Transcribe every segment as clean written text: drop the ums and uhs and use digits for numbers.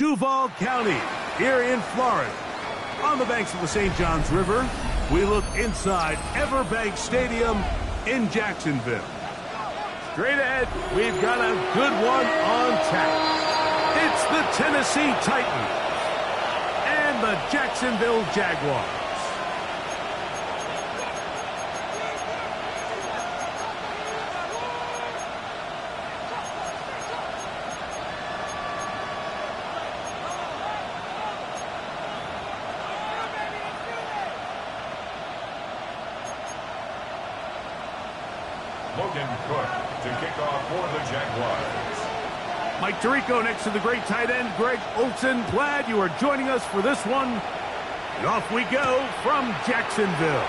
Duval County, here in Florida. On the banks of the St. Johns River, we look inside Everbank Stadium in Jacksonville. Straight ahead, we've got a good one on tap. It's the Tennessee Titans and the Jacksonville Jaguars. To kick off for the Jaguars. Mike Tirico next to the great tight end, Greg Olsen. Glad you are joining us for this one. And off we go from Jacksonville.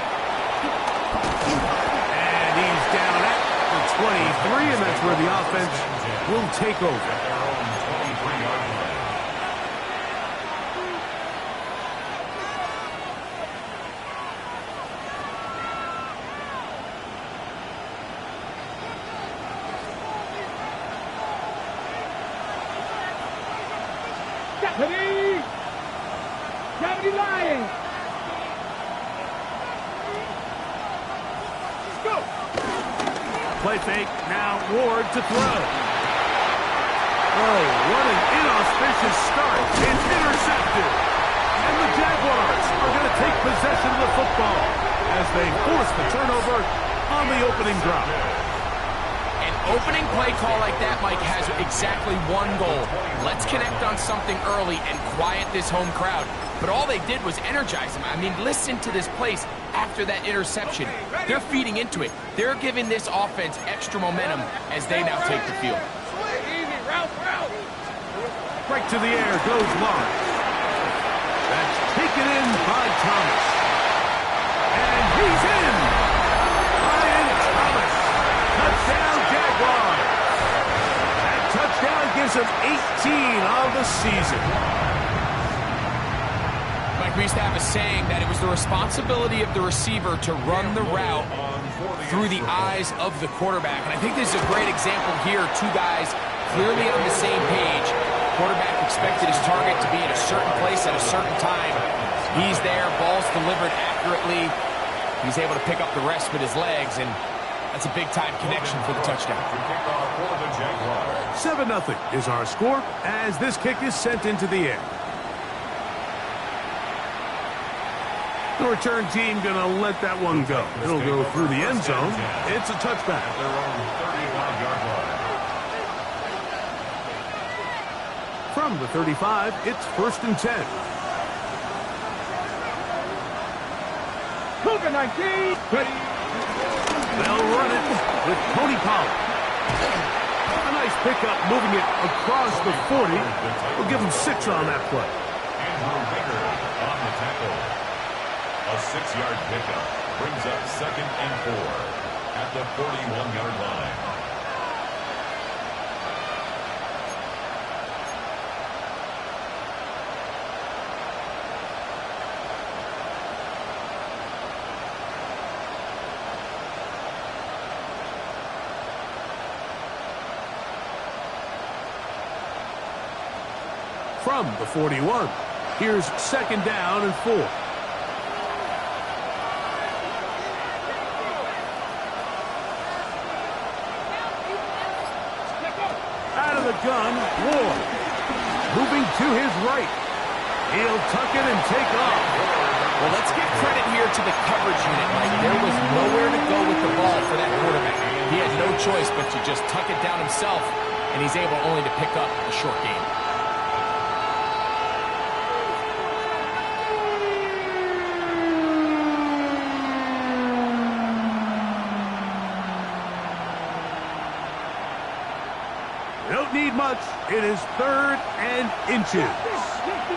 And he's down at the 23, and that's where the offense will take over. At their own 23-yard line. Deputy Lions. Go. Play fake, now Ward to throw. Oh, what an inauspicious start. It's intercepted. And the Jaguars are going to take possession of the football as they force the turnover on the opening drop. An opening play call like that, Mike, has exactly one goal. Let's connect on something early and quiet this home crowd. But all they did was energize them. I mean, listen to this place after that interception. They're feeding into it. They're giving this offense extra momentum as they now take the field. Right to the air goes Lawrence. That's taken in by Thomas. And he's in! Ryan Thomas. Touchdown, Jaguars. That touchdown gives them 18 on the season. Mike, we used to have a saying that it was the responsibility of the receiver to run the route through the eyes of the quarterback. And I think this is a great example here. Two guys clearly on the same page. Quarterback expected his target to be at a certain place at a certain time. He's there, ball's delivered accurately. He's able to pick up the rest with his legs, and that's a big-time connection for the touchdown. 7-0 is our score as this kick is sent into the air. The return team going to let that one go. It'll go through the end zone. It's a touchback. Their own 31-yard line. From the 35, it's 1st and 10. Cougar 19. They'll run it with Tony Pollard. A nice pickup moving it across the 40. We'll give him 6 on that play. Andrew Baker on the tackle. A 6-yard pickup brings up 2nd and 4 at the 41-yard line. From the 41, here's 2nd down and 4. Out of the gun, Ward. Moving to his right. He'll tuck it and take off. Well, let's give credit here to the coverage unit, Mike. There was nowhere to go with the ball for that quarterback. He had no choice but to just tuck it down himself, and he's able only to pick up a short gain. Don't need much. It is 3rd and inches. 60,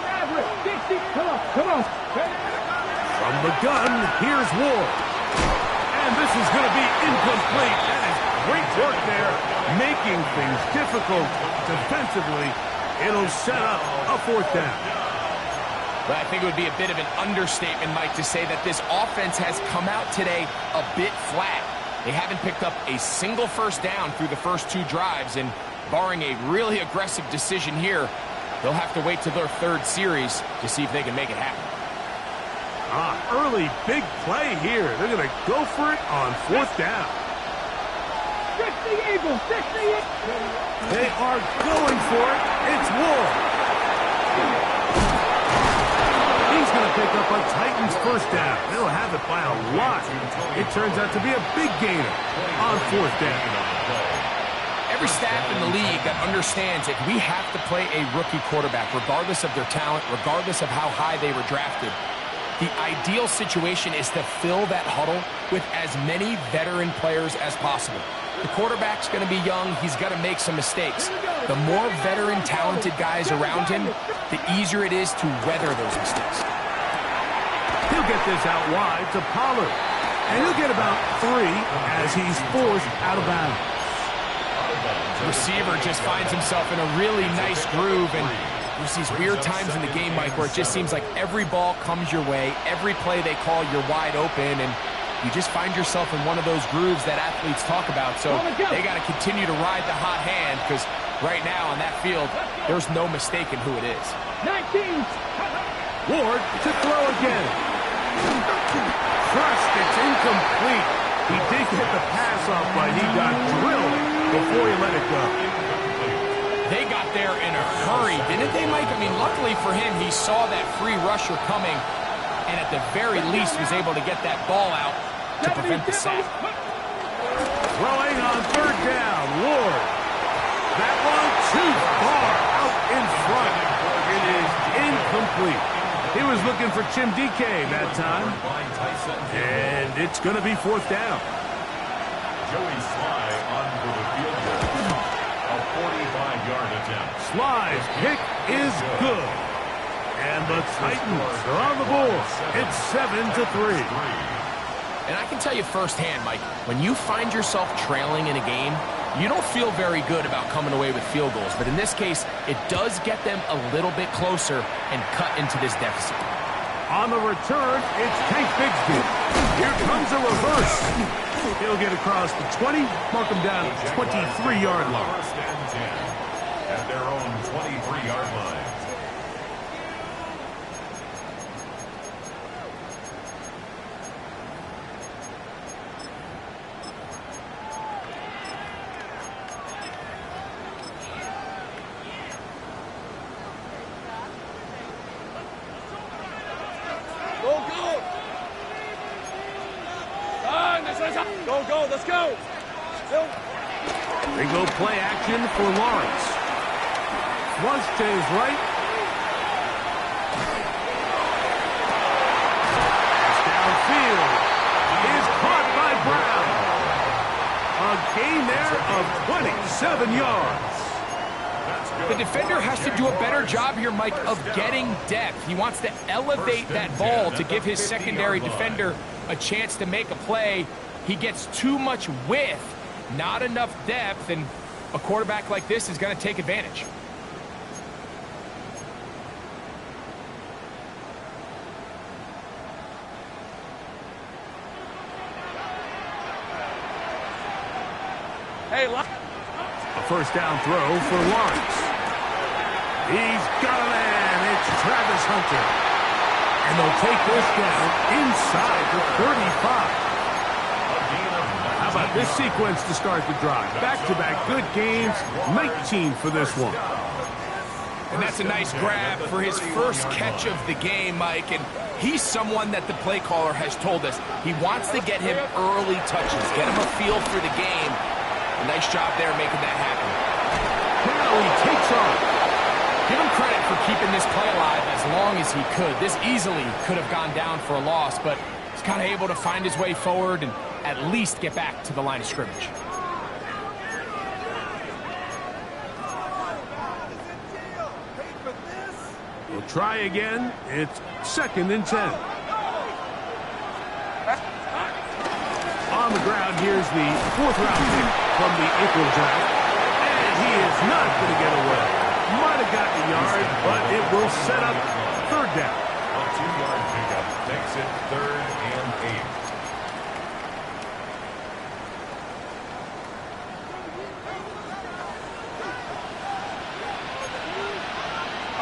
average. 60. Come on. From the gun, here's Ward. And this is going to be incomplete. That is great work there, making things difficult defensively. It'll set up a 4th down. But I think it would be a bit of an understatement, Mike, to say that this offense has come out today a bit flat. They haven't picked up a single 1st down through the first 2 drives, and barring a really aggressive decision here, They'll have to wait till their third series to see if they can make it happen. Early big play here. They're going to go for it on fourth down. They are going for it. It's Ward. He's going to pick up a Titans first down. They'll have it by a lot. It turns out to be a big gainer on fourth down. Every staff in the league that understands it, we have to play a rookie quarterback, regardless of their talent, regardless of how high they were drafted. The ideal situation is to fill that huddle with as many veteran players as possible. The quarterback's going to be young. He's got to make some mistakes. The more veteran, talented guys around him, the easier it is to weather those mistakes. He'll get this out wide to Pollard. And he'll get about 3 as he's forced out of bounds. The receiver just finds himself in a really nice groove, and there's these weird times in the game, Mike, where it just seems like every ball comes your way, every play they call, you're wide open, and you just find yourself in one of those grooves that athletes talk about. So they got to continue to ride the hot hand, because right now on that field, there's no mistaking who it is. 19. Ward to throw again. Crushed, it's incomplete. He did get the pass off, but he got drilled before he let it go. They got there in a hurry, didn't they, Mike? I mean, luckily for him, he saw that free rusher coming, and at the very least was able to get that ball out to prevent the sack. Throwing on third down, Ward. That one too far out in front. It is incomplete. He was looking for Tim DK that time. And it's going to be fourth down. Joey Sly on for the field goal. A 45-yard attempt. Sly's pick is good. And the Titans are on the board. It's 7-3. And I can tell you firsthand, Mike, when you find yourself trailing in a game, you don't feel very good about coming away with field goals. But in this case, it does get them a little bit closer and cut into this deficit. On the return, it's Tank Bigsby. Here comes a reverse. He'll get across the 20, mark him down at 23-yard line. First and 10 at their own 23-yard line. Go, let's go. They go play action for Lawrence. Once to his right. Downfield is caught by Brown. A gain there of 27 yards. The defender has to do a better job here, Mike, of getting depth. He wants to elevate that ball to give his secondary defender a chance to make a play. He gets too much width, not enough depth, and a quarterback like this is going to take advantage. Hey, a first down throw for Lawrence. He's got a man. It's Travis Hunter. And they'll take this down inside the 35. How about this sequence to start the drive? Back-to-back good games, 19 for this one. And that's a nice grab for his first catch of the game, Mike. And he's someone that the play caller has told us he wants to get him early touches, get him a feel for the game. A nice job there making that happen. Now he takes off. Give him credit for keeping this play alive as long as he could. This easily could have gone down for a loss, but he's kind of able to find his way forward and at least get back to the line of scrimmage. We'll try again. It's 2nd and 10. On the ground, here's the 4th-round pick from the April draft. And he is not going to get away. Might have gotten a yard, but it will set up third down. A 2-yard pickup makes it 3rd and 8.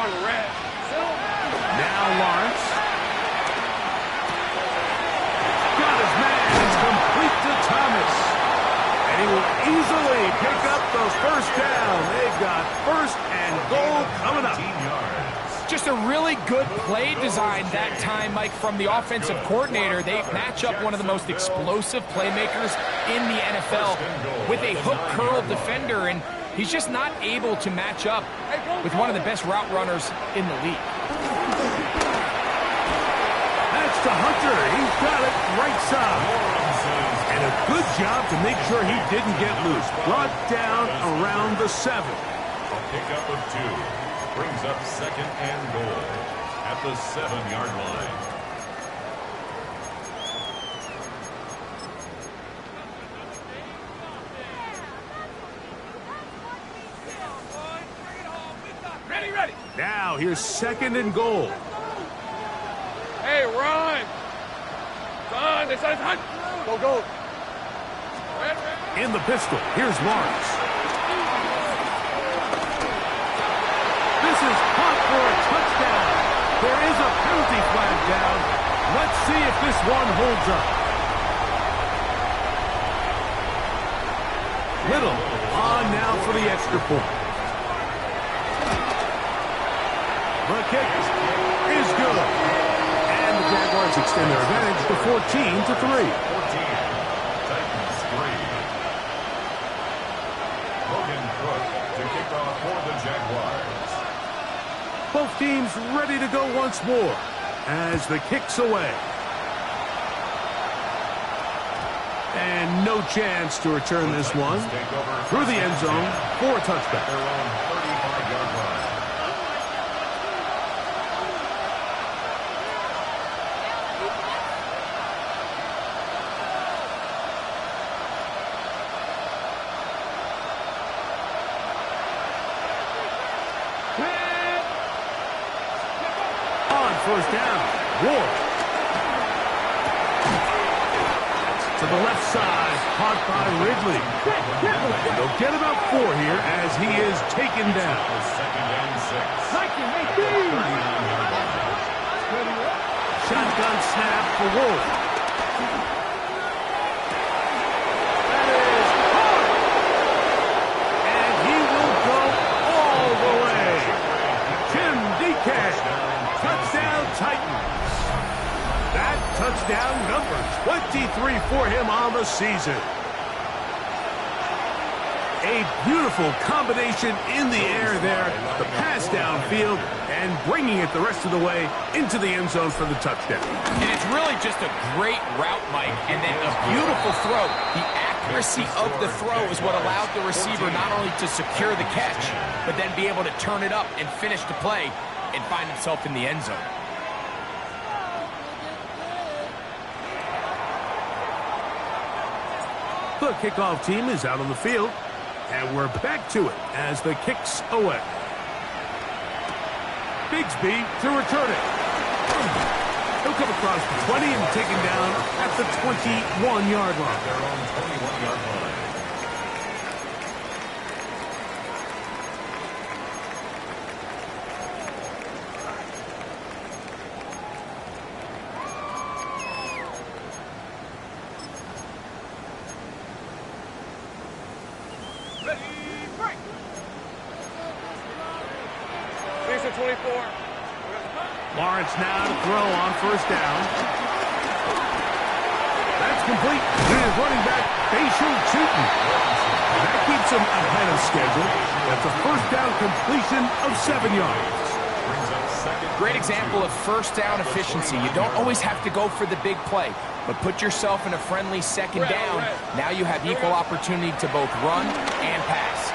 on the red. Now Lawrence. Got his man. It's complete to Thomas. And he will easily pick up the first down. They've got first and goal coming up. Just a really good play design that time, Mike, from the offensive coordinator. They match up one of the most explosive playmakers in the NFL with a hook curl defender, and he's just not able to match up with one of the best route runners in the league. That's to Hunter. He's got it right side. And a good job to make sure he didn't get loose. Brought down around the 7. A pickup of 2. Brings up second and goal at the 7-yard line. Ready. Now here's second and goal. Hey, run. Run. This is Hunt. Go. In the pistol, here's Lawrence. This is caught for a touchdown. There is a penalty flag down. Let's see if this one holds up. Little on now for the extra point. The kick is good. And the Jaguars extend their advantage to 14-3. 14. Titans 3. Logan Cook to kick off for the Jaguars. Both teams ready to go once more as the kick's away. And no chance to return this one through the end zone for a touchback. Their own 35-yard line. First down. Ward. To the left side. Caught by Ridley. And they'll get about 4 here as he is taken down. Second and 6. 39-yard line. Shotgun snap for Ward. That is hard. And he will go all the way. Tim DK. Touchdown Titans. That touchdown number 23 for him on the season. A beautiful combination in the air there. The pass downfield and bringing it the rest of the way into the end zone for the touchdown. And it's really just a great route, Mike, and then a beautiful throw. The accuracy of the throw is what allowed the receiver not only to secure the catch, but then be able to turn it up and finish the play and find himself in the end zone. The kickoff team is out on the field, and we're back to it as the kick's away. Bigsby to return it. He'll come across the 20 and taken down at the 21-yard line. Their own 21-yard line. Lawrence now to throw on first down. That's complete. His running back, Facial Chutin. That keeps him ahead of schedule. That's a first down completion of 7 yards. Great example of first down efficiency. You don't always have to go for the big play, but put yourself in a friendly second down. Now you have equal opportunity to both run and pass.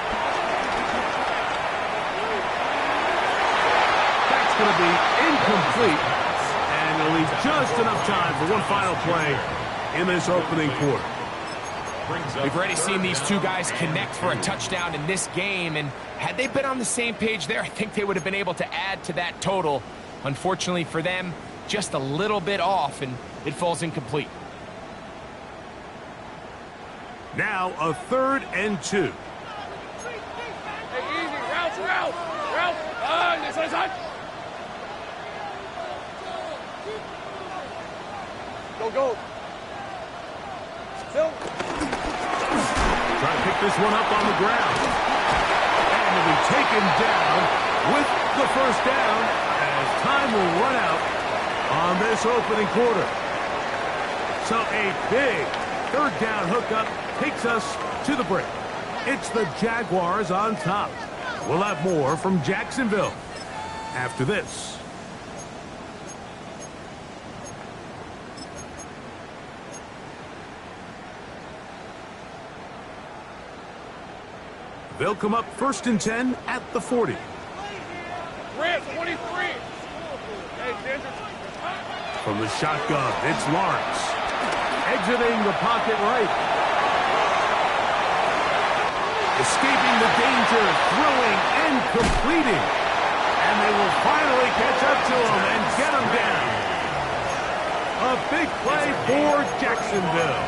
Going to be incomplete, and it'll leave just enough time for one final play in this opening quarter. We've already seen these two guys connect for a touchdown in this game, and had they been on the same page there, I think they would have been able to add to that total. Unfortunately for them, just a little bit off, and it falls incomplete. Now a 3rd and 2. Hey, easy. Route. Go, go. Still. Trying to pick this one up on the ground. And will be taken down with the first down as time will run out on this opening quarter. So a big third down hookup takes us to the break. It's the Jaguars on top. We'll have more from Jacksonville after this. They'll come up 1st and 10 at the 40. Red 23. Hey, Ginger. From the shotgun, it's Lawrence. Exiting the pocket right. Escaping the danger, throwing and completing. And they will finally catch up to him and get him down. A big play for Jacksonville.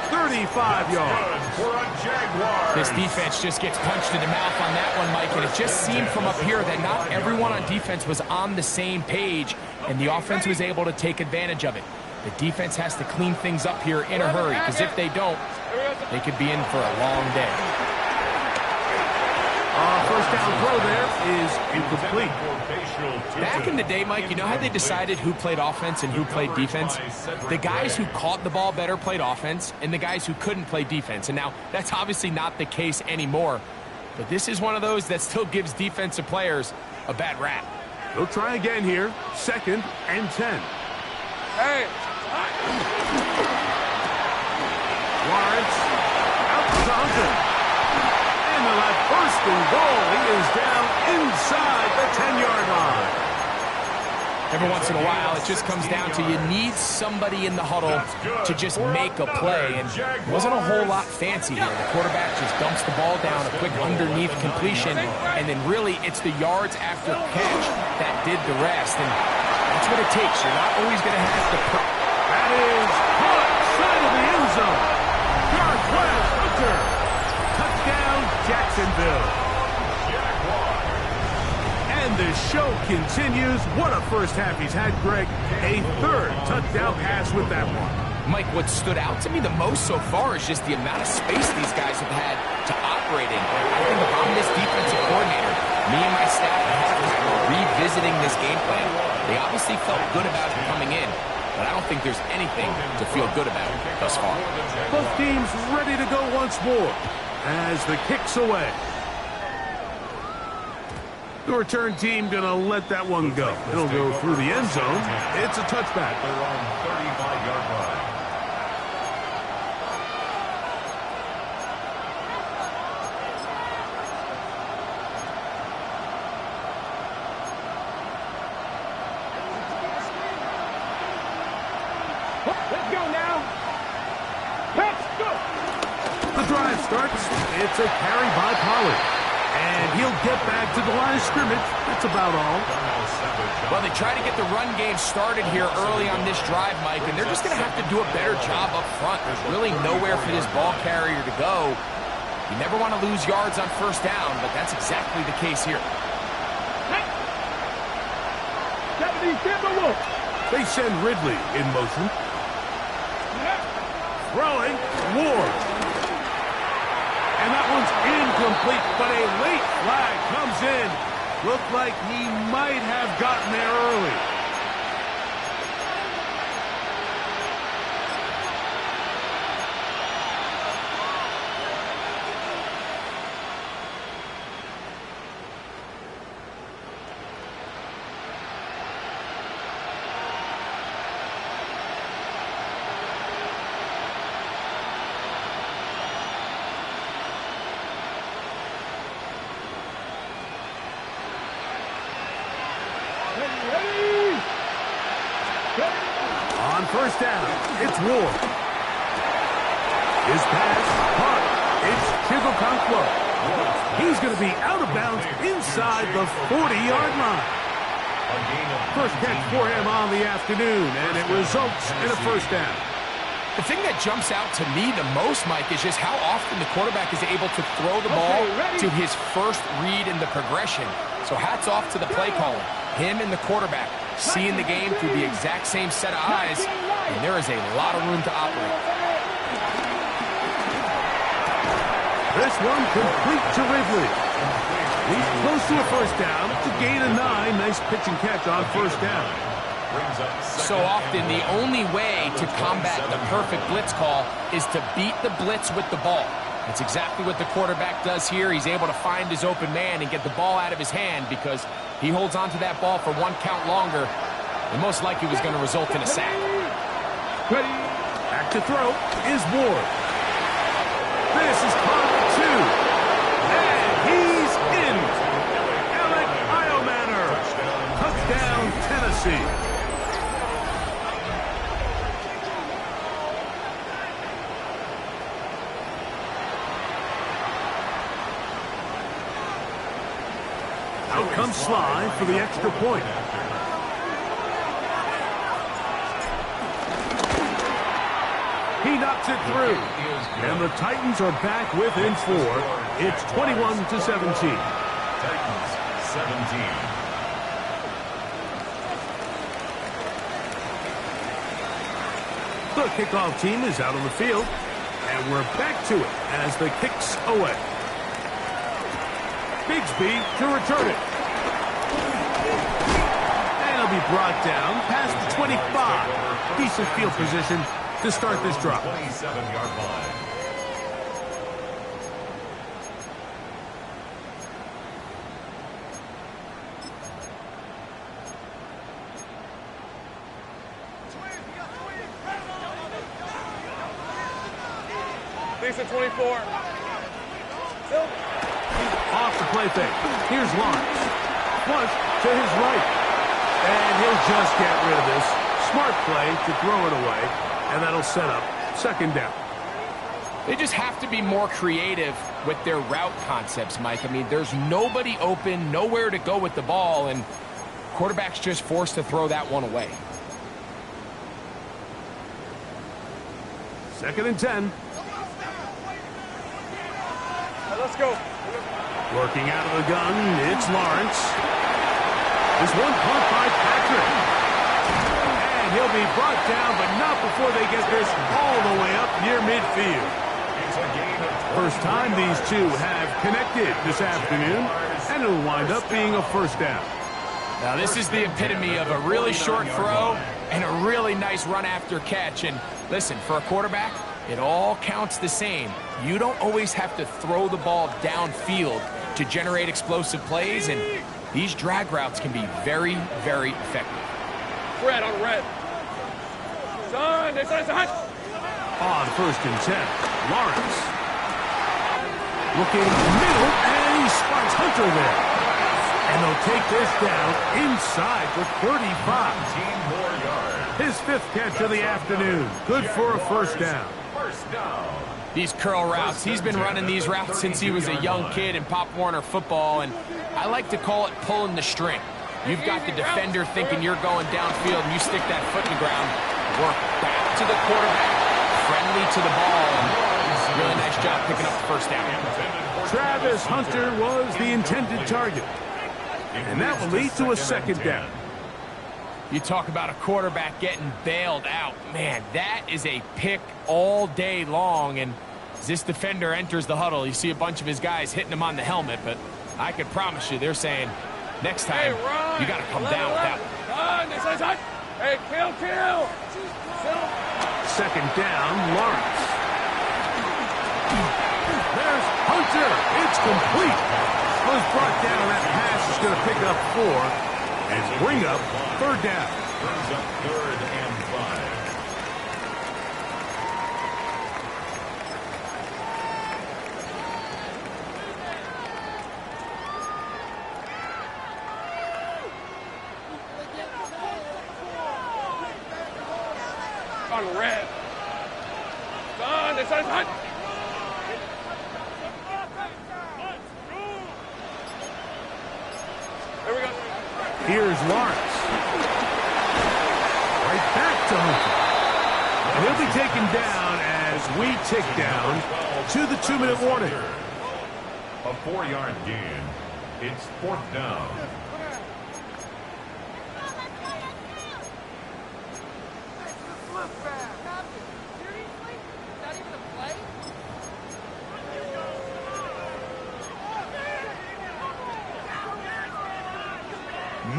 35 yards. This defense just gets punched in the mouth on that one, Mike, and it just seemed from up here that not everyone on defense was on the same page, and the offense was able to take advantage of it. The defense has to clean things up here in a hurry, because if they don't, they could be in for a long day. First down throw there is incomplete. Back in the day, Mike, you know how they decided who played offense and who played defense? The guys who caught the ball better played offense, and the guys who couldn't play defense. And now, that's obviously not the case anymore. But this is one of those that still gives defensive players a bad rap. They'll try again here. 2nd and 10. Hey. Lawrence out to Johnson. And they'll have 1st and goal. He is down inside the 10-yard line. Every once in a while, it just comes down to you need somebody in the huddle to just make a play. And it wasn't a whole lot fancy here. The quarterback just dumps the ball down, a quick underneath completion, and then really it's the yards after catch that did the rest. And that's what it takes. You're not always going to have to put. That is caught side of the end zone. Northwest Hunter. Touchdown, Jacksonville. And the show continues. What a first half he's had, Greg. A 3rd touchdown pass with that one. Mike, what stood out to me the most so far is just the amount of space these guys have had to operate in. I think if I'm this defensive coordinator, me and my staff at halftime were revisiting this game plan. They obviously felt good about it coming in, but I don't think there's anything to feel good about thus far. Both teams ready to go once more as the kick's away. The return team going to let that one go. It'll go through the end zone. It's a touchback. They're on 35-yard line. Let's go now. Let's go. The drive starts. It's a carry by Pollard. And he'll get back to the line of scrimmage. That's about all. Well, they try to get the run game started here early on this drive, Mike, and they're just going to have to do a better job up front. There's really nowhere for this ball carrier to go. You never want to lose yards on 1st down, but that's exactly the case here. They send Ridley in motion. Throwing, Ward. And that one's incomplete, but a late flag comes in. Looked like he might have gotten there early. On 1st down, it's Ward. His pass, caught. It's Chigokankwo. He's going to be out of bounds inside the 40-yard line. First catch for him on the afternoon, and it results in a 1st down. The thing that jumps out to me the most, Mike, is just how often the quarterback is able to throw the ball to his first read in the progression. So hats off to the play caller. Him and the quarterback seeing the game through the exact same set of eyes, and there is a lot of room to operate. This one complete to Ridley. He's close to a first down. It's a gain of 9. Nice pitch and catch on first down. So often, the only way to combat the perfect blitz call is to beat the blitz with the ball. That's exactly what the quarterback does here. He's able to find his open man and get the ball out of his hand because he holds onto that ball for 1 count longer, and most likely was going to result in a sack. Ready. Back to throw is Ward. This is caught 2. And he's in. Alec Iomanner. Touchdown, Tennessee. Out comes Sly for the extra point. He knocks it through. And the Titans are back within 4. It's 21-17. Titans 17. The kickoff team is out on the field. And we're back to it as the kick's away. Bigsby to return it. And he'll be brought down past the 25. Decent field position to start this drive. 27-yard line. Decent 24. Off the play fake. Here's Lawrence. Flush to his right. And he'll just get rid of this. Smart play to throw it away. And that'll set up second down. They just have to be more creative with their route concepts, Mike. I mean, there's nobody open, nowhere to go with the ball, and quarterback's just forced to throw that one away. Second and 10. Let's go. Working out of the gun, it's Lawrence. This one caught by Patrick. And he'll be brought down, but not before they get this all the way up near midfield. First time these two have connected this afternoon, and it'll wind up being a first down. Now, this is the epitome of a really short throw and a really nice run after catch. And listen, for a quarterback, it all counts the same. You don't always have to throw the ball downfield to generate explosive plays, and these drag routes can be very, very effective. Red on red. Son, it's hot. On first and 10, Lawrence. Looking middle, and he spots Hunter there. And they'll take this down inside for 35. 15 more yards. His 5th catch of the afternoon. Good for a first down. First down. These curl routes, he's been running these routes since he was a young kid in Pop Warner football, and I like to call it pulling the string. You've got the defender thinking you're going downfield, and you stick that foot in the ground, work back to the quarterback, friendly to the ball, and really nice job picking up the first down. Travis Hunter was the intended target. And that will lead to a second down. You talk about a quarterback getting bailed out. Man, that is a pick all day long. And as this defender enters the huddle, you see a bunch of his guys hitting him on the helmet. But I can promise you, they're saying, next time, you got to come down with that one. Hey, kill. Second down, Lawrence. There's Hunter. It's complete. Was brought down. That pass is going to pick up 4 and bring up third down. Brings up 3rd and 5. On red. Son, it's hot. There we go. Here's Lawrence. Right back to Hunter. And he'll be taken down as we tick down to the 2-minute warning. A 4-yard gain. It's 4th down.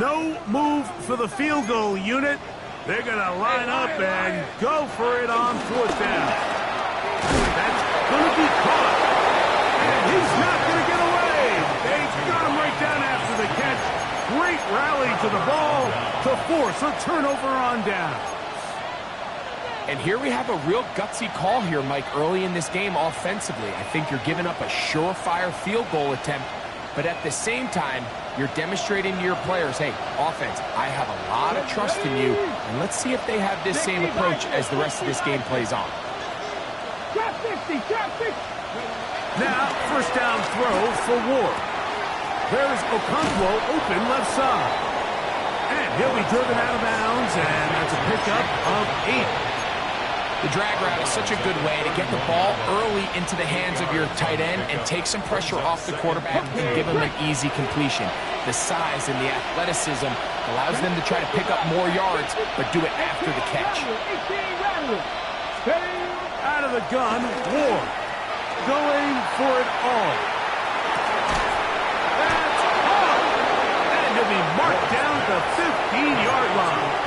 No move for the field goal unit. They're going to line up and go for it on 4th down. That's going to be caught. And he's not going to get away. They got him right down after the catch. Great rally to the ball to force a turnover on down. And here we have a real gutsy call here, Mike, early in this game offensively. I think you're giving up a surefire field goal attempt, but at the same time, you're demonstrating to your players, hey, offense, I have a lot of trust in you, and let's see if they have this same approach as the rest of this game plays on. Drop 50, drop 50. Now, 1st down throw for Ward. There's Okonkwo open left side. And he'll be driven out of bounds, and that's a pickup of 8. The drag route is such a good way to get the ball early into the hands of your tight end and take some pressure off the quarterback and give him an easy completion. The size and the athleticism allows them to try to pick up more yards, but do it after the catch. Out of the gun, Ward going for it all. That's hard. And he'll be marked down the 15-yard line.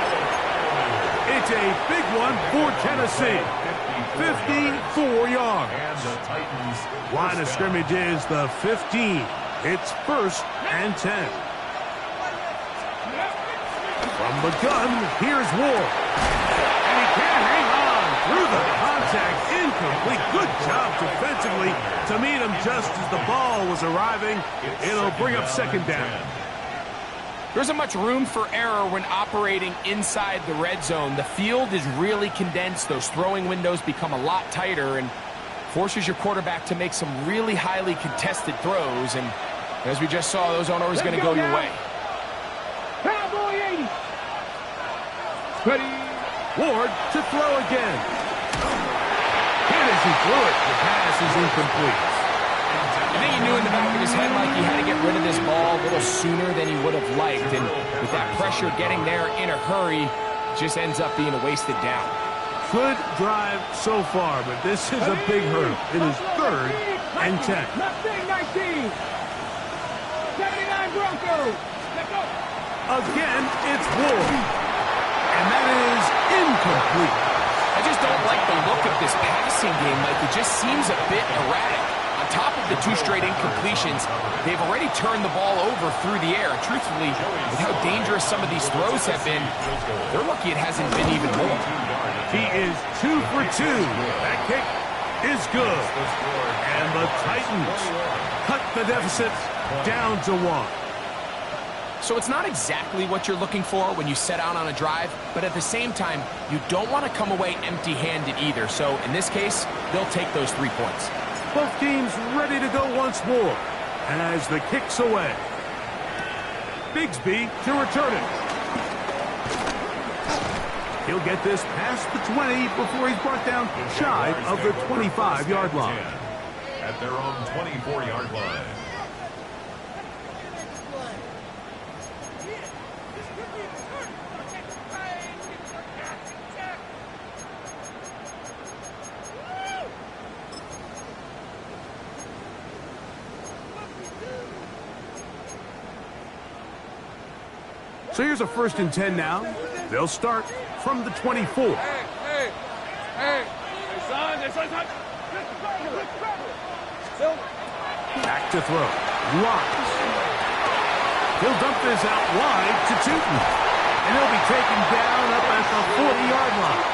It's a big one for Tennessee. 54 yards. And the Titans. Line of scrimmage is the 15. It's 1st and 10. From the gun, here's Ward. And he can't hang on through the contact. Incomplete. Good job defensively to meet him just as the ball was arriving. It'll bring up 2nd down. There isn't much room for error when operating inside the red zone. The field is really condensed. Those throwing windows become a lot tighter and forces your quarterback to make some really highly contested throws. And as we just saw, those aren't always going to go your way. Cowboy 80. Ready. Ward to throw again. And as he threw it, the pass is incomplete. I think he knew in the back of his head like he had to get rid of this ball a little sooner than he would have liked. And with that pressure getting there in a hurry, just ends up being a wasted down. Good drive so far, but this is a big hurdle. It is 3rd and 10. Mustang 19. 79 Broncos. Let's go. Again, it's Ward. And that is incomplete. I just don't like the look of this passing game. Like, it just seems a bit erratic. On top of the 2 straight incompletions, they've already turned the ball over through the air. Truthfully, with how dangerous some of these throws have been, they're lucky it hasn't been even more. He is 2 for 2. That kick is good. And the Titans cut the deficit down to 1. So it's not exactly what you're looking for when you set out on a drive, but at the same time, you don't want to come away empty-handed either. So in this case, they'll take those 3 points. Both teams ready to go once more as the kick's away. Bigsby to return it. He'll get this past the 20 before he's brought down shy of the 25-yard line. At their own 24-yard line. So here's a 1st and 10 now. They'll start from the 24. Hey, son. Back to throw. Locks. He'll dump this out wide to Tootin. And he'll be taken down up at the 40-yard line.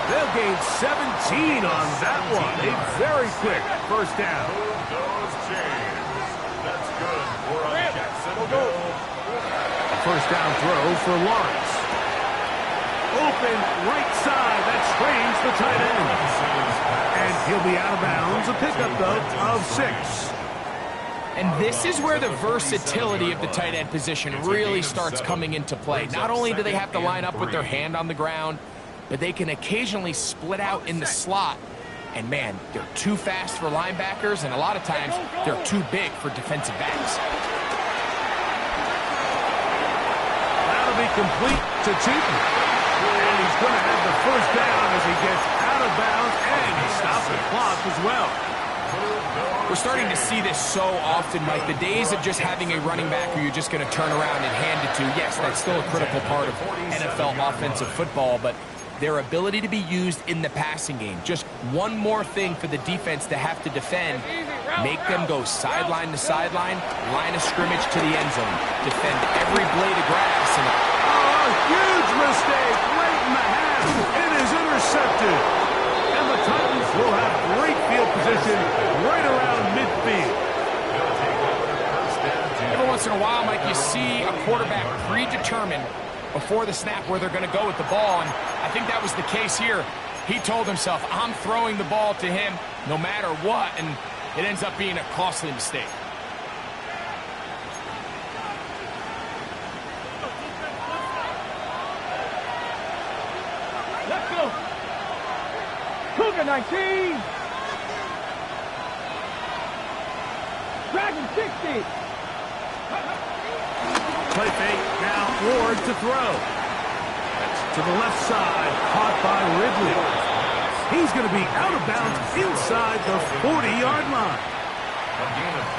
They'll gain 17 on that one. A very quick 1st down. Those chains. That's good for a Jacksonville. 1st down throw for Lawrence. Open right side. That strains the tight end. And he'll be out of bounds. A pickup, though, of 6. And this is where the versatility of the tight end position really starts coming into play. Not only do they have to line up with their hand on the ground, but they can occasionally split out in the slot And man, they're too fast for linebackers, and a lot of times they're too big for defensive backs. That'll be complete to Cheaton. And he's going to have the first down as he gets out of bounds, and he stops the clock as well. We're starting to see this so often, Mike. The days of just having a running back who you're just going to turn around and hand it to, yes, that's still a critical part of NFL offensive football, but their ability to be used in the passing game, just one more thing for the defense to have to defend, make them go sideline to sideline, line of scrimmage to the end zone, defend every blade of grass. And a huge mistake late in the half. It is intercepted. And the Titans will have great field position right around midfield. Every once in a while, Mike, you see a quarterback predetermined before the snap where they're going to go with the ball, and I think that was the case here. He told himself, I'm throwing the ball to him no matter what, and it ends up being a costly mistake. Let's go. Cougar 19. Dragon 60. Play fake, now Ward to throw. That's to the left side, caught by Ridley. He's going to be out of bounds inside the 40-yard line.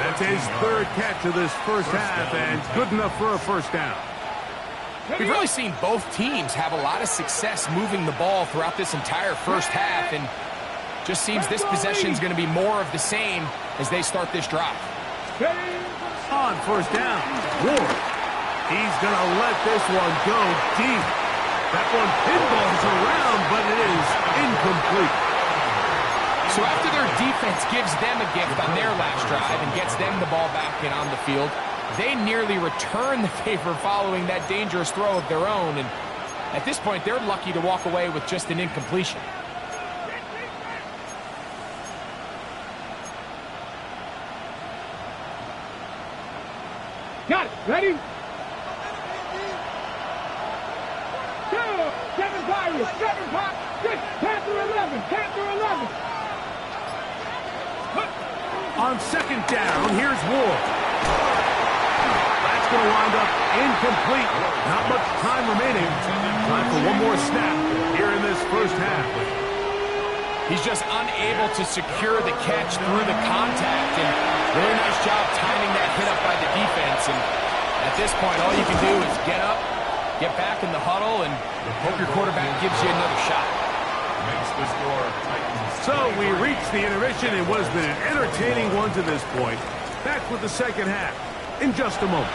That's his third catch of this first half, and good enough for a first down. We've really seen both teams have a lot of success moving the ball throughout this entire first half, and just seems this possession is going to be more of the same as they start this drive. On first down, Ward. He's going to let this one go deep. That one pinballs around, but it is incomplete. So after their defense gives them a gift on their last drive and gets them the ball back and on the field, they nearly return the favor following that dangerous throw of their own. And at this point, they're lucky to walk away with just an incompletion. Got it. Ready? 7 Pirates, 7 Pop, 6, Panther 11, Panther 11. On second down, here's Ward. That's going to wind up incomplete. Not much time remaining. Time for one more snap here in this first half. He's just unable to secure the catch through the contact, and really nice job timing that hit up by the defense. And at this point, all you can do is get up, get back in the huddle, and hope your quarterback gives you another shot. Makes the score Titans. So we reached the intermission. It was been an entertaining one to this point. Back with the second half in just a moment.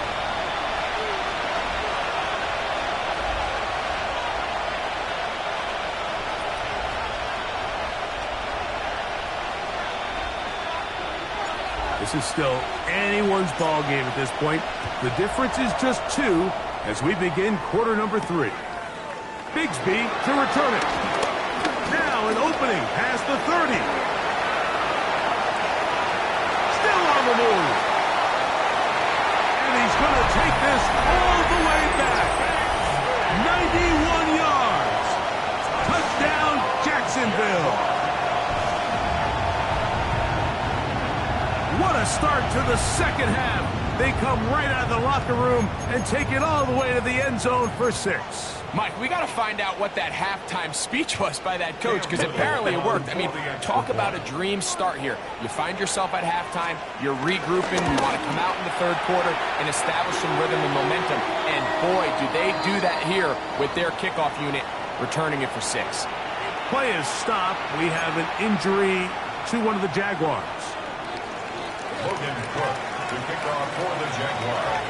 This is still anyone's ball game at this point. The difference is just 2 as we begin quarter number 3. Bigsby to return it. Now an opening past the 30. Still on the move. And he's going to take this all the way back. 91 yards. Touchdown, Jacksonville. What a start to the second half. They come right out of the locker room and take it all the way to the end zone for 6. Mike, we got to find out what that halftime speech was by that coach, because apparently it worked. I mean, talk about a dream start here. You find yourself at halftime, you're regrouping, you want to come out in the third quarter and establish some rhythm and momentum. And boy, do they do that here with their kickoff unit, returning it for 6. Play is stopped. We have an injury to one of the Jaguars. Logan Cook to kick off for the Jaguars.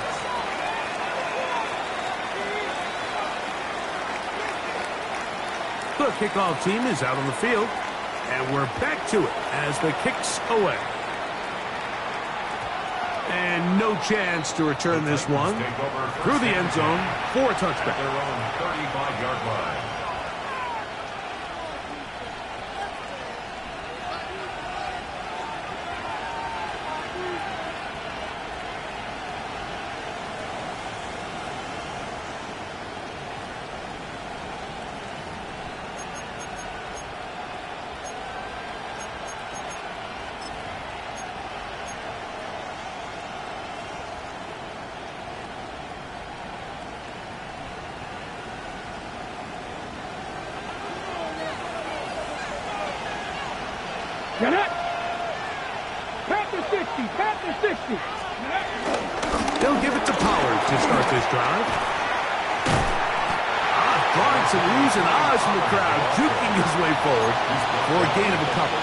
The kickoff team is out on the field, and we're back to it as the kick's away. And no chance to return this one through the end zone for a touchback. Their own 35-yard line. Get it. Panther 60. Panther 60. They'll give it to Pollard to start this drive. Drawing some oohs and ahs from the crowd, juking his way forward for a gain of a couple.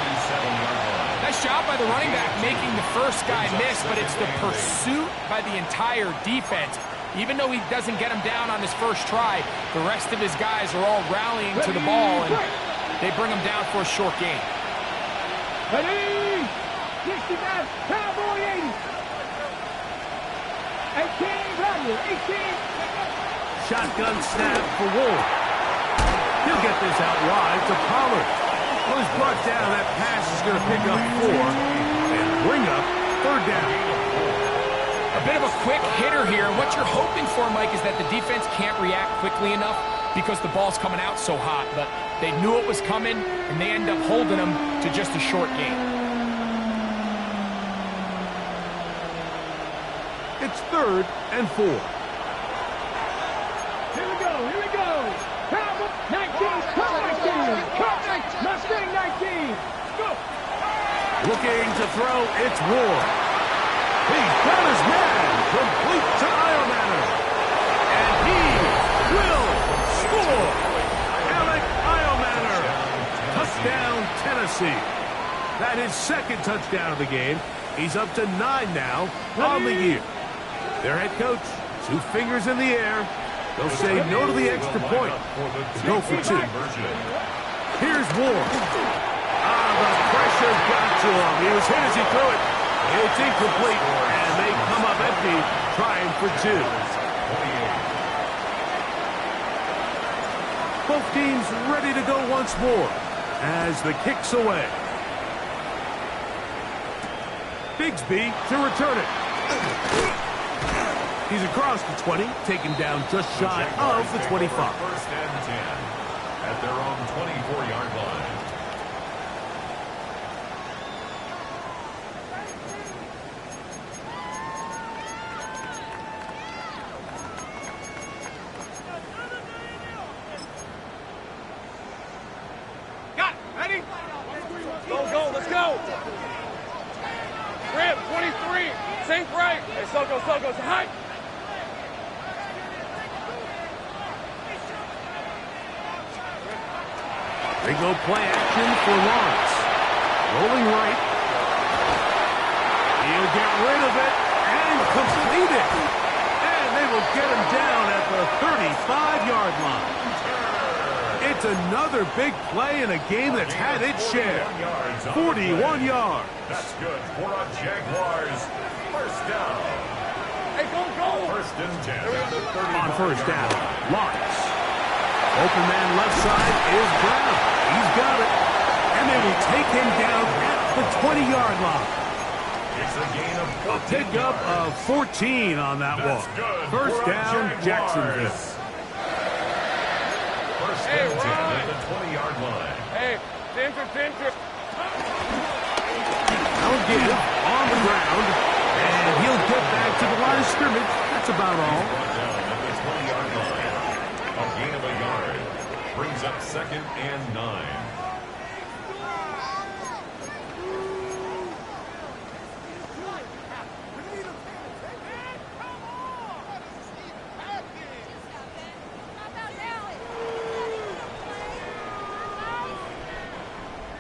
Nice job by the running back making the first guy miss, but it's the pursuit by the entire defense. Even though he doesn't get him down on his first try, the rest of his guys are all rallying to the ball, and they bring him down for a short gain. Ready? 60 back. Cowboy 80. 18, value. 18. Shotgun snap for Wolf. He'll get this out wide to Pollard. Well, he's brought down. That pass is going to pick up 4 and bring up third down. A bit of a quick hitter here. What you're hoping for, Mike, is that the defense can't react quickly enough because the ball's coming out so hot. But they knew it was coming, and they end up holding them to just a short gain. It's 3rd and 4. Here we go. Cowboy 19, cut 19. Mustang 19. Go. Looking to throw, it's Ward. He's got his man, complete to Iomanner. And he will score. Alec Iomanner. Touchdown, Tennessee. That is 2nd touchdown of the game. He's up to 9 now on the year. Their head coach, 2 fingers in the air. They'll say no to the extra point to go for 2. Here's Ward. The pressure got to him. He was hit as he threw it. It's incomplete, and they come up empty, trying for 2. Both teams ready to go once more as the kick's away. Bigsby to return it. He's across the 20, taken down just shy of the 25. 1st and 10 at their own 24-yard line. Got it. Ready? Go. Let's go. Rip, 23. Sink right. Hey, Soko, high. They go play action for Lawrence. Rolling right. He'll get rid of it and complete it. And they will get him down at the 35-yard line. It's another big play in a game that's had its share. 41 yards. That's good for a Jaguars first down. Hey, go. 1st and 10. On first down, Lawrence. Open man left side is Brown. He's got it. And they will take him down at the 20-yard line. It's a gain of 14 A pickup of 14 on that That's one. good First for down, Jaguars. Jacksonville. 1st and 10 at the 20-yard line. Hey, center. I'll give on the ground. And he'll get back to the line of scrimmage. That's about all. Brought down at the 20-yard line. A gain of a yard. Brings up 2nd and 9.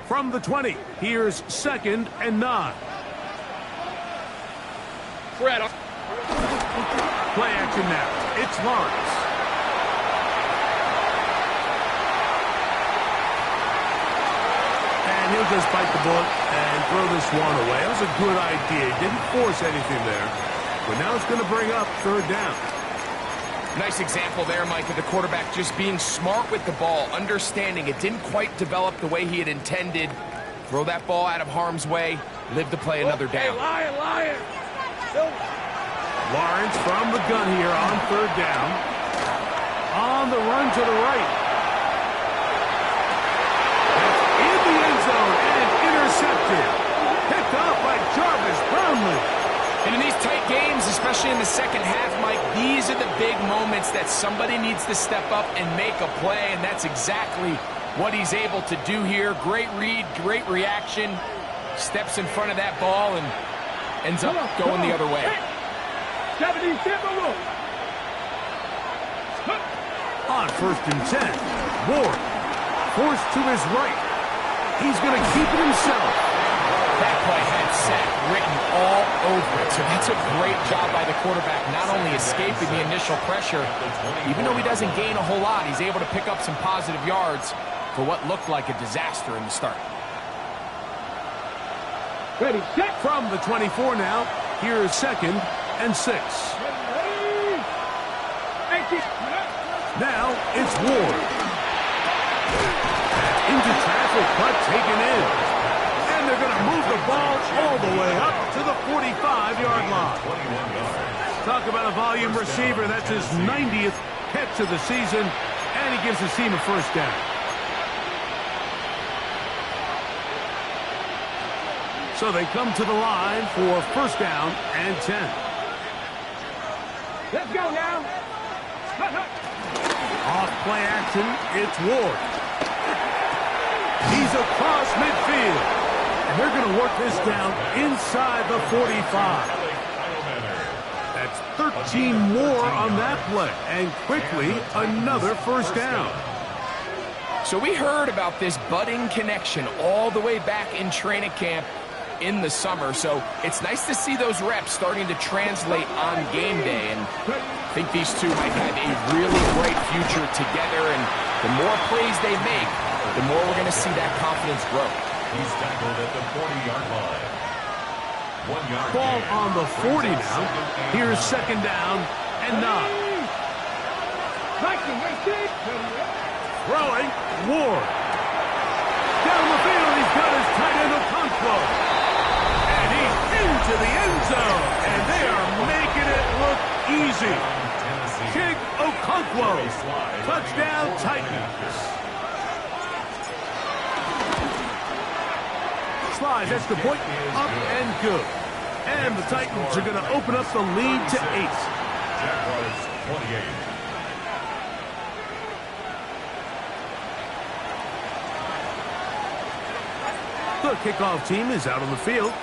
From the 20, here's 2nd and 9. Fred. Play action now. It's Lawrence. And he'll just bite the bullet and throw this one away. That was a good idea. He didn't force anything there. But now it's going to bring up 3rd down. Nice example there, Mike, of the quarterback just being smart with the ball, understanding it didn't quite develop the way he had intended. Throw that ball out of harm's way, live to play another down. Hey, Lion. Lawrence from the gun here on 3rd down. On the run to the right. That's in the end zone and intercepted. Picked up by Jarvis Brownlee. And in these tight games, especially in the second half, Mike, these are the big moments that somebody needs to step up and make a play, and that's exactly what he's able to do here. Great read, great reaction, steps in front of that ball and ends up going the other way. 77 Wolf. On 1st and 10, Ward forced to his right. He's going to keep it himself. That play had sack written all over it, so that's a great job by the quarterback, not only escaping the initial pressure, even though he doesn't gain a whole lot, he's able to pick up some positive yards for what looked like a disaster in the start. Ready, set. From the 24 now, here is 2nd and 6. Now it's Ward. Into traffic, but taken in. And they're going to move the ball all the way up to the 45-yard line. Talk about a volume receiver. That's his 90th catch of the season, and he gives his team a first down. So they come to the line for 1st down and 10. Let's go now. Off play action, it's Ward. He's across midfield. And they're going to work this down inside the 45. That's 13 more on that play. And quickly, another first down. So we heard about this budding connection all the way back in training camp in the summer. So it's nice to see those reps starting to translate on game day. And I think these two might have a really bright future together. And the more plays they make, the more we're going to see that confidence grow. He's tackled at the 40-yard line. 1 yard Ball gain. on the 40 now. Here's 2nd down and 9. Throwing, Ward. Down the field, he's got his tight end Okonkwo. And he's into the end zone. And they are making it look easy. Kick Okonkwo. Touchdown, Titans. Slides, that's the point, up and good. And the Titans are going to open up the lead to 8. Jaguars 28. The kickoff team is out on the field,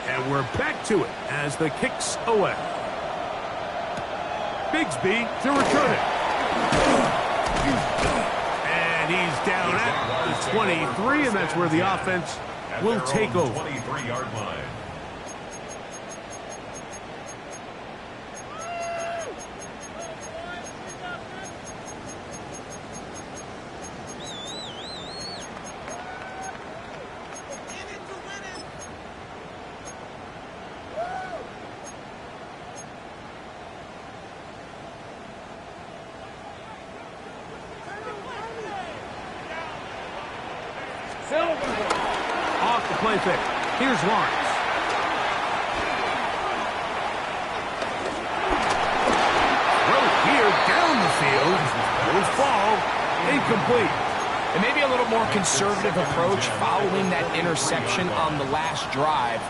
and we're back to it as the kick's away. Bigsby to return it. And he's down at the 23, and that's where the offense will take over. 23-yard line. Off the play fake. Here's Lawrence. Throw here down the field. Will fall. Incomplete. And maybe a little more conservative approach following that interception on the last drive.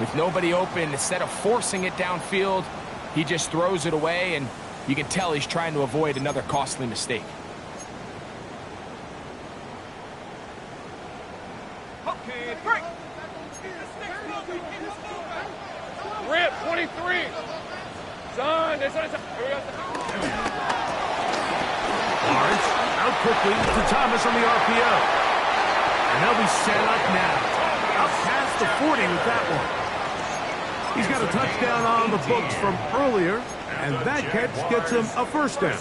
With nobody open, instead of forcing it downfield, he just throws it away, and you can tell he's trying to avoid another costly mistake. Okay, break. Rip, 23. Son, this is... Lawrence out quickly to Thomas on the RPO. And they'll be set up now. Up past the 40 with that one. He's got a touchdown on the books from earlier, and that catch gets him a first down.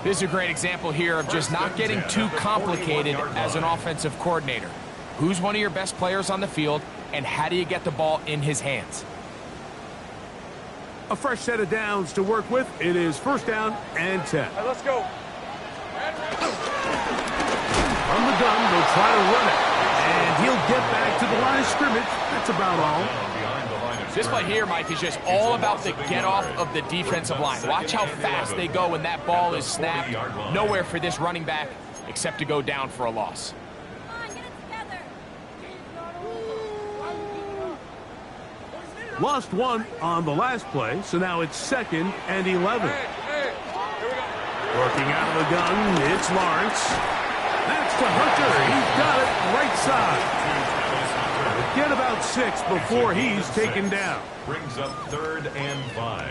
This is a great example here of just not getting too complicated as an offensive coordinator. Who's one of your best players on the field, and how do you get the ball in his hands? A fresh set of downs to work with. It is first down and 10. Right, let's go. From the gun, they'll try to run it. And he'll get back to the line of scrimmage. That's about all. This play here, Mike, is just all about the get-off of the defensive line. Watch how fast they go when that ball is snapped. Nowhere for this running back except to go down for a loss. Lost one on the last play, so now it's 2nd and 11. Working out of the gun, it's Lawrence. That's to Hunter. He's got it right side. get about 6 before he's taken down. Brings up 3rd and 5.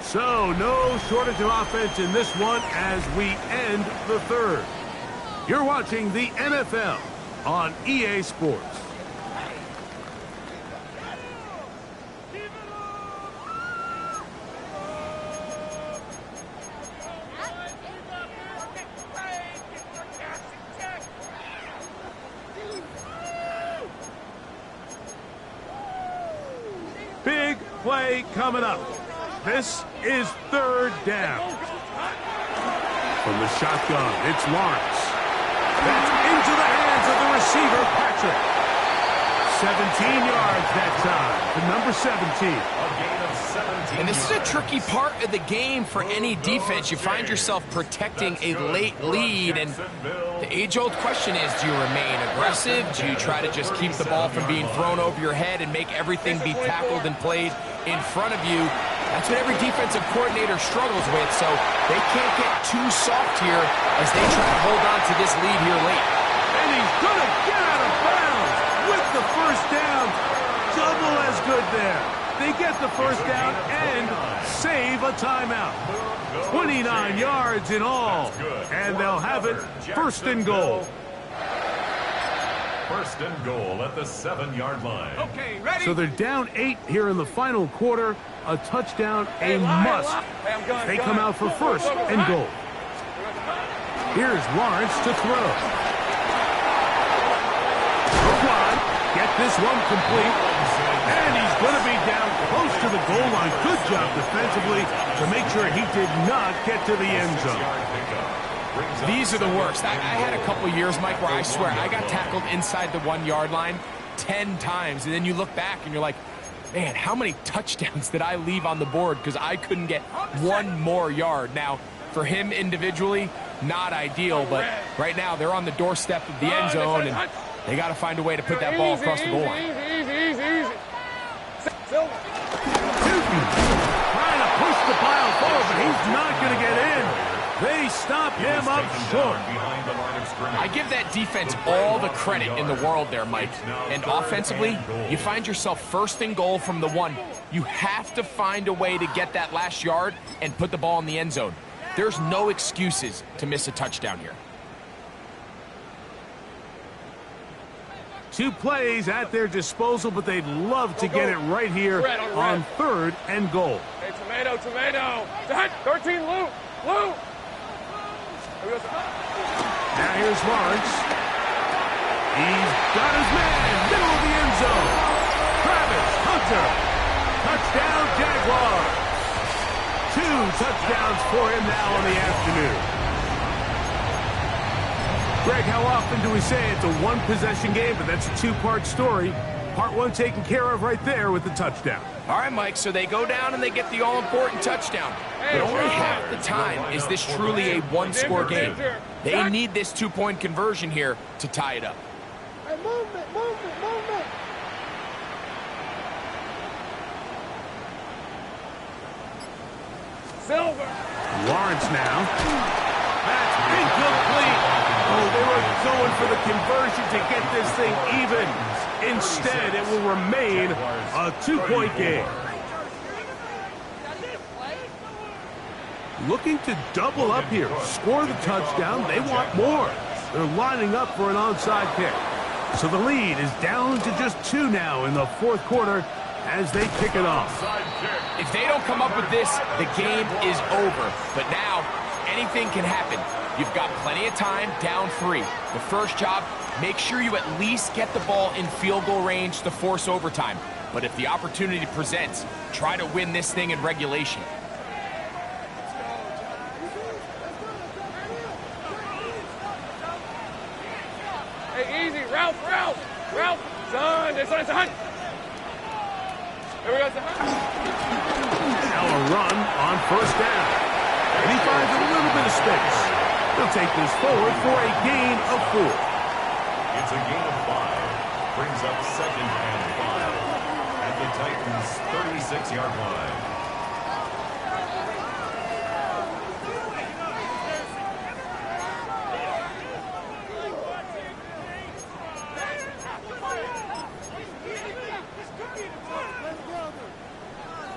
So, no shortage of offense in this one as we end the 3rd. You're watching the NFL on EA Sports. Big play coming up. This is 3rd down. From the shotgun, it's Lawrence. That's into the hands of the receiver, Patrick. 17 yards that time to number 17. A gain of 17. And this is a tricky part of the game for any defense. You find yourself protecting a late lead, and the age-old question is, do you remain aggressive? Do you try to just keep the ball from being thrown over your head and make everything be tackled and played in front of you? That's what every defensive coordinator struggles with, so they can't get too soft here as they try to hold on to this lead here late. And he's going to get out of bounds with the first down. Double as good there. They get the first down and save a timeout. 29 yards in all, and they'll have it 1st and goal. 1st and goal at the 7-yard line. Okay, ready? So they're down 8 here in the final quarter. A touchdown, a must. They come out for 1st and goal. Here's Lawrence to throw. Wide. Get this one complete. And he's going to be down close to the goal line. Good job defensively to make sure he did not get to the end zone. These are the worst. I had a couple years, Mike, where I swear I got tackled inside the 1-yard line 10 times. And then you look back and you're like, man, how many touchdowns did I leave on the board because I couldn't get one more yard? Now, for him individually, not ideal, but right now they're on the doorstep of the end zone, and they got to find a way to put that ball across the goal line. Easy. Trying to push the pile forward, but he's not going to get in. They stop him up short. I give that defense all the credit in the world there, Mike. And offensively, you find yourself 1st and goal from the 1. You have to find a way to get that last yard and put the ball in the end zone. There's no excuses to miss a touchdown here. 2 plays at their disposal, but they'd love to get it right here on 3rd and goal. Hey, tomato. 13, Lou. Now here's Lawrence. He's got his man, middle of the end zone. Travis Hunter. Touchdown, Jaguars. 2 touchdowns for him now in the afternoon. Greg, how often do we say it's a 1-possession game, but that's a 2-part story? Part 1 taken care of right there with the touchdown. All right, Mike, so they go down and they get the all-important touchdown. But only half the time is this truly a 1-score game. They need this 2-point conversion here to tie it up. Hey, movement. Silver. Lawrence now. That's incomplete. Oh, they were going for the conversion to get this thing even. Instead, it will remain a 2-point game. Looking to double up here, score the touchdown. They want more. They're lining up for an onside kick. So the lead is down to just 2 now in the 4th quarter as they kick it off. If they don't come up with this, the game is over. But now, anything can happen. You've got plenty of time, down 3. The first job, make sure you at least get the ball in field goal range to force overtime. But if the opportunity presents, try to win this thing in regulation. Hey, easy. Ralph. Son, this one is a hunt. Here we go, son. Now a run on 1st down. And he finds a little bit of space. He'll take this forward for a gain of 4. It's a gain of 5. Brings up 2nd and 5 at the Titans' 36-yard line.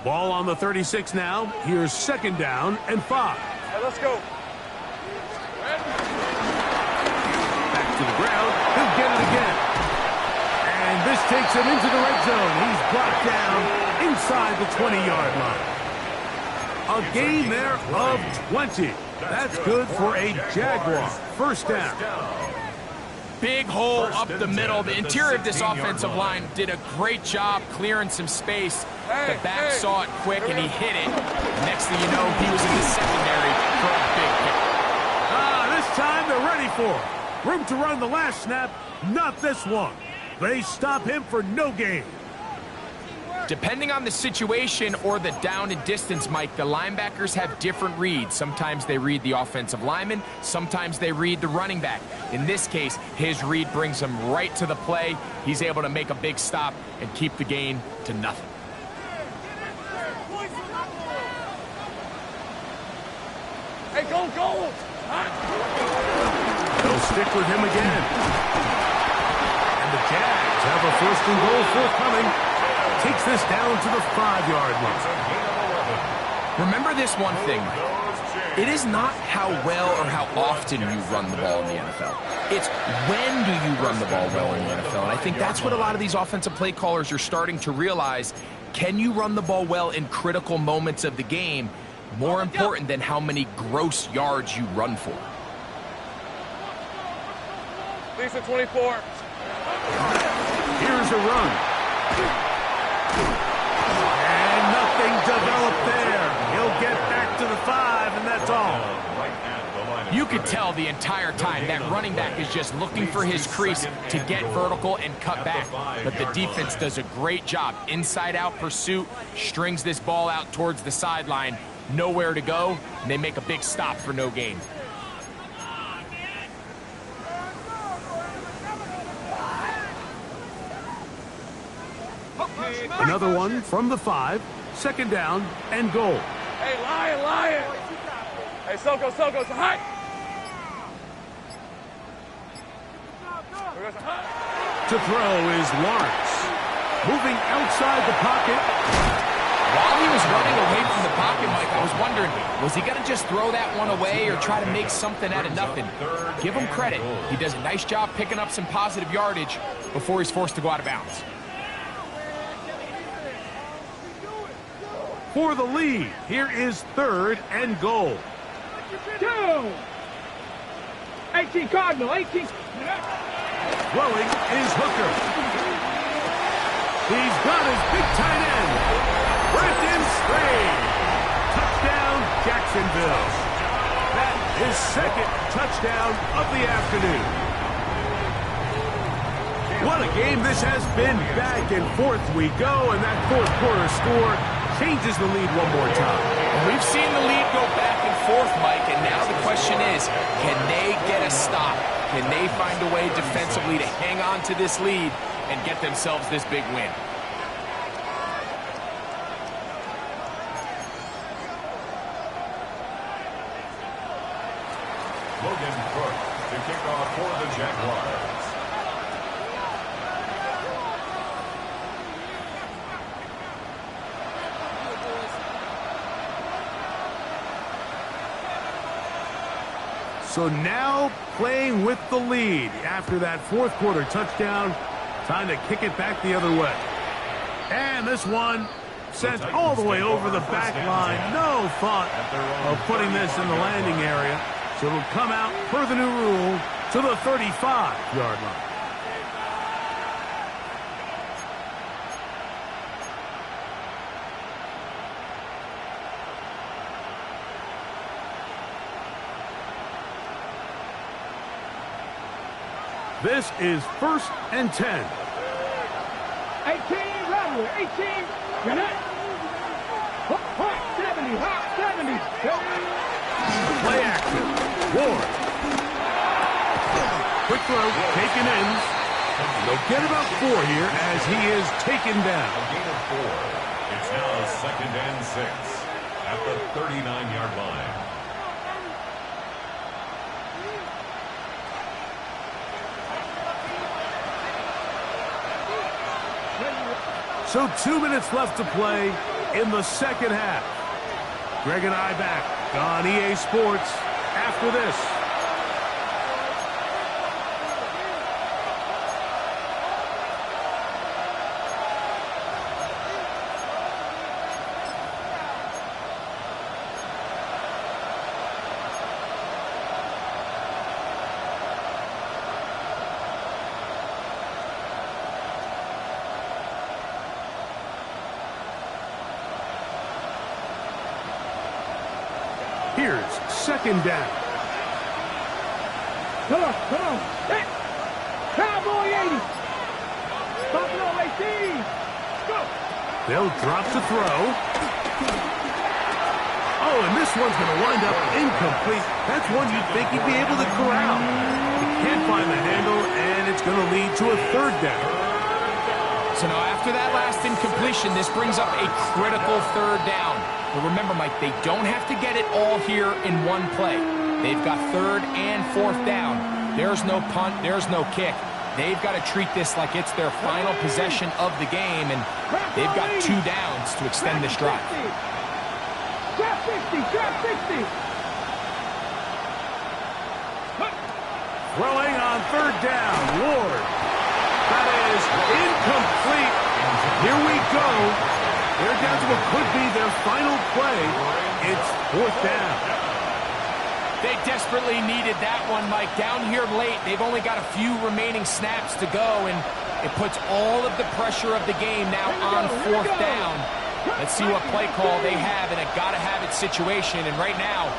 Ball on the 36 now. Here's 2nd down and 5. Hey, let's go. Back to the ground. He'll get it again. And this takes him into the red zone. He's brought down inside the 20-yard line. A gain there of 20. That's good for a Jaguar. 1st down. Big hole up the middle. The interior of this offensive line did a great job clearing some space. The back saw it quick, and he hit it. Next thing you know, he was in the secondary for a big kick. This time they're ready for it. Room to run the last snap, not this one. They stop him for no gain. Depending on the situation or the down and distance, Mike, the linebackers have different reads. Sometimes they read the offensive lineman. Sometimes they read the running back. In this case, his read brings him right to the play. He's able to make a big stop and keep the gain to nothing. Hey, go, go! They'll stick with him again. And the Jags have a 1st and goal forthcoming. Takes this down to the 5-yard line. Remember this one thing, Mike. It is not how well or how often you run the ball in the NFL. It's when do you run the ball well in the NFL. And I think that's what a lot of these offensive play callers are starting to realize. Can you run the ball well in critical moments of the game? More important than how many gross yards you run for. Lisa 24. Here's a run. And nothing developed there. He'll get back to the 5, and that's all. You could tell the entire time that running back is just looking for his crease to get vertical and cut back. But the defense does a great job. Inside-out pursuit, strings this ball out towards the sideline. Nowhere to go, and they make a big stop for no gain. Another one from the 5. 2nd down and goal. Hey, Lion! Hey, Soko, hi! To throw is Lawrence. Moving outside the pocket. While he was running away from the pocket, Mike, I was wondering, was he going to just throw that one away or try to make something out of nothing? Give him credit. He does a nice job picking up some positive yardage before he's forced to go out of bounds. For the lead, here is 3rd and goal. 2. 18 Cardinal, 18. Throwing is Hooker. He's got his big tight end. Brenton Strange. Touchdown, Jacksonville. That is 2nd touchdown of the afternoon. What a game this has been. Back and forth we go, and that 4th quarter score changes the lead one more time. We've seen the lead go back and forth, Mike, and now the question is, can they get a stop? Can they find a way defensively to hang on to this lead and get themselves this big win? Logan Cook to kick off for the Jaguars. So now playing with the lead after that 4th quarter touchdown. Time to kick it back the other way. And this one sent all the way over the back line. No thought of putting this in the landing area. So it'll come out per the new rule to the 35-yard line. This is 1st and 10. 18, level, 18, connect. Hot 70, hot 70. Play action. Ward. Quick throw, taken in. They'll get about 4 here as he is taken down. A gain of 4. It's now 2nd and 6 at the 39-yard line. So 2 minutes left to play. in the second half. Greg and I back on EA Sports after this. Here's second down. Come on. Hey. Cowboy 80. Stop it all, 18. Go. They'll drop to throw. Oh, and this one's going to wind up incomplete. That's one you'd think he'd be able to corral. He can't find the handle, and it's going to lead to a third down. So now after that last incompletion, this brings up a critical third down. But remember, Mike, they don't have to get it all here in one play. They've got third and fourth down. There's no punt, there's no kick. They've got to treat this like it's their final possession of the game, and they've got 2 downs to extend this drive. Trap 60. Throwing on third down, Ward. That is incomplete. Here we go. They're down to what could be their final play. It's fourth down. They desperately needed that one, Mike. Down here late, they've only got a few remaining snaps to go, and it puts all of the pressure of the game now on fourth down. Let's see what play call they have in a gotta-have-it situation. And right now,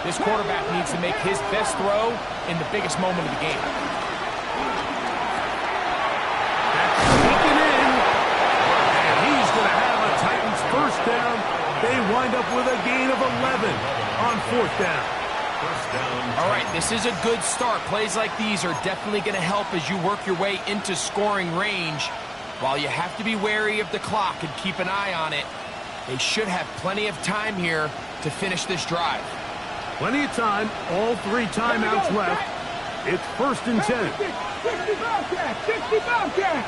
this quarterback needs to make his best throw in the biggest moment of the game. That's sneaking in. And he's going to have a Titans first down. They wind up with a gain of 11 on fourth down. All right, this is a good start. Plays like these are definitely going to help as you work your way into scoring range. While you have to be wary of the clock and keep an eye on it, they should have plenty of time here to finish this drive. Plenty of time. All 3 timeouts left. It's first and 10. 60 Bobcat.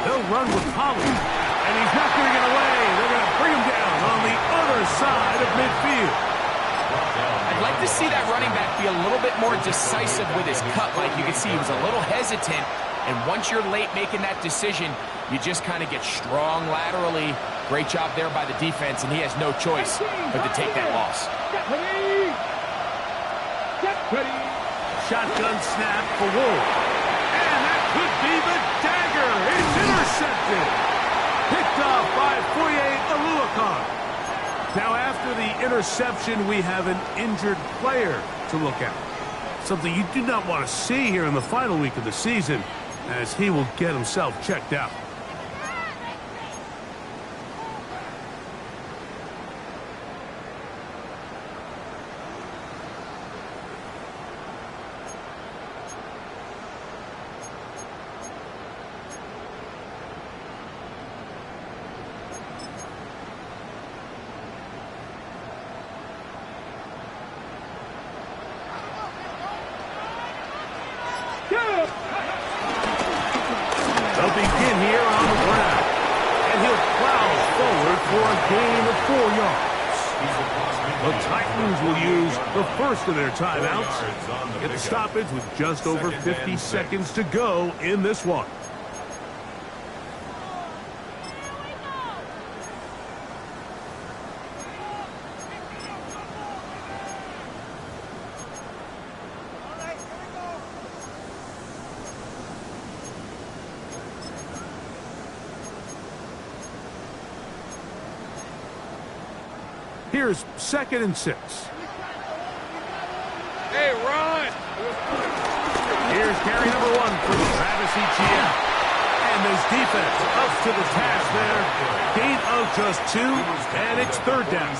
They'll run with Polly, and he's not going to get away. They're going to bring him down on the other side of midfield. I'd like to see that running back be a little bit more decisive with his cut. Like you can see, he was a little hesitant, and once you're late making that decision, you just kind of get strong laterally. Great job there by the defense, and he has no choice but to take that loss. Shotgun snap for Wolf. And that could be the dagger. It's intercepted. Picked off by Foye Aluakon. Now, after the interception, we have an injured player to look at. Something you do not want to see here in the final week of the season, as he will get himself checked out. They'll begin here on the ground, and he'll plow forward for a gain of 4 yards. The Titans will use the first of their timeouts. Get the stoppage with just over 50 seconds to go in this one. Here's second and 6. Hey, run! Here's carry number 1 for Travis Etienne. And this defense up to the task there. Gain of just 2, and it's third down.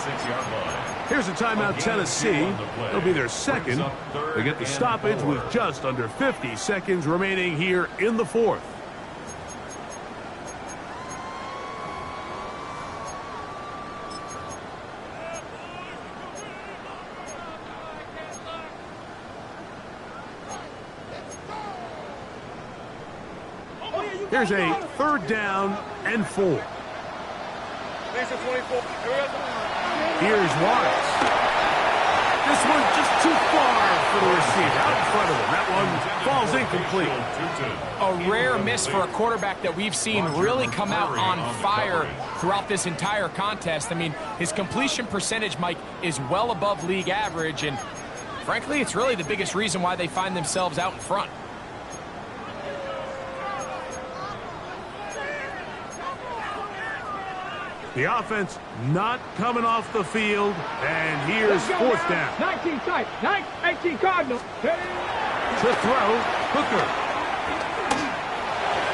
Here's a timeout, Tennessee. It'll be their second. They get the stoppage with just under 50 seconds remaining here in the fourth. Oh, yeah, Here's a 3rd down and 4. Here's Wise. This one just too far for the receiver. Out in front of him. That one falls incomplete. A rare miss for a quarterback that we've seen really come out on fire throughout this entire contest. I mean, his completion percentage, Mike, is well above league average, and frankly, it's really the biggest reason why they find themselves out in front. The offense not coming off the field, and here's 4th down. 19 tight, 18 Cardinals. To throw, Hooker.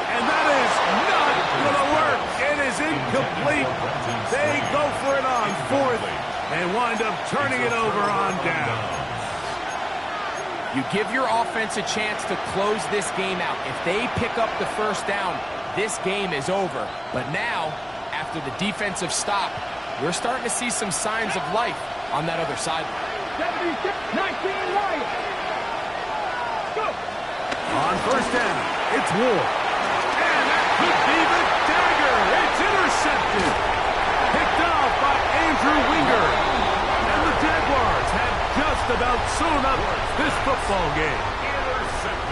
And that is not going to work. It is incomplete. They go for it on 4th and wind up turning it over on down. You give your offense a chance to close this game out. If they pick up the 1st down, this game is over. But now, after the defensive stop, we're starting to see some signs of life on that other sideline. 76, 19 right. Go. On 1st down, it's Ward. And that could be the dagger. It's intercepted. Picked off by Andrew Winger. And the Jaguars have just about sewn up this football game.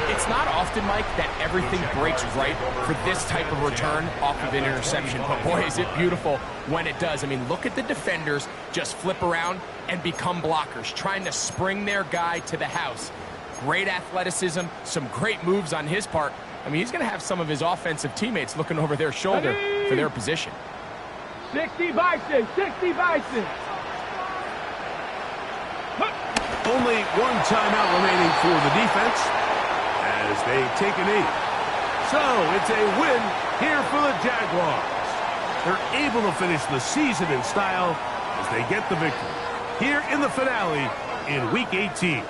It's not often, Mike, that everything breaks right for this type of return off of an interception. But boy, is it beautiful when it does. I mean, look at the defenders just flip around and become blockers, trying to spring their guy to the house. Great athleticism, some great moves on his part. I mean, he's going to have some of his offensive teammates looking over their shoulder for their position. 60 Bison, 60 Bison. Only one timeout remaining for the defense as they take a knee. So it's a win here for the Jaguars. They're able to finish the season in style as they get the victory here in the finale in Week 18.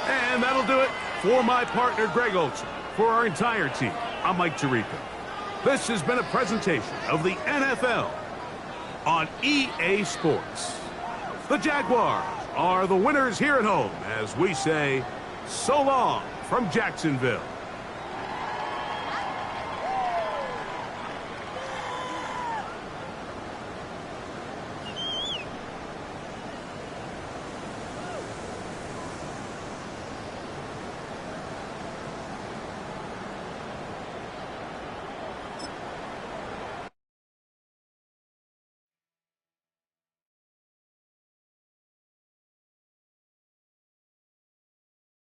And that'll do it for my partner, Greg Olson. For our entire team, I'm Mike Tirico. This has been a presentation of the NFL on EA Sports. The Jaguars are the winners here at home as we say so long from Jacksonville.